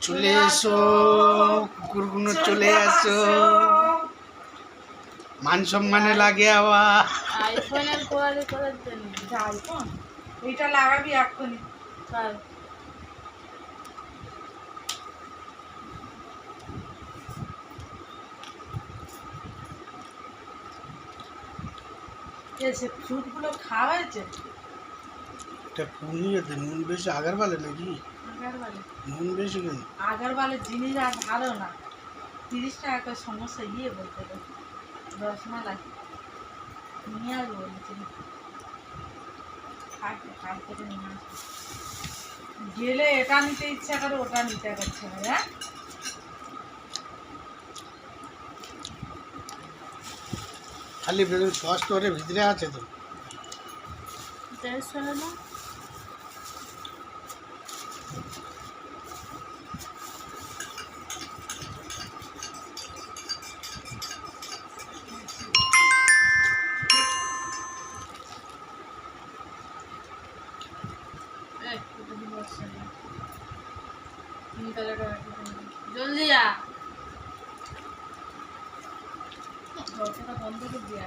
চলে এসো, কুকুরগুলো চলে আসো, মান সম্মানে লাগে আবার। আইফোনের কোয়ালি করার জন্য আইফোন এইটা লাগাবি এক্ষুনি। কার এসে ফ্রুটগুলো খাওয়া হয়েছে এটা পুনিয়েতে নুন বেশি আগার বালে নাকি? আগারবালে নুন বেশি কেন? আগারবালের জিনিস আর ভালো না। 30 টাকা করে সমস্যা বলতে গেলে রসমালাই নিয়ে আসবো বলেছিল। কাল থেকে নিয়ে আসবো। গেলে এটা নিতে ইচ্ছা করে, ওটা নিতে করছে না। হ্যাঁ খালি বেলুন সস তো ওর ভিতরে আছে তো। টেস্ট হলো না জলদি যা দরজাটা বন্ধ করে দিয়ে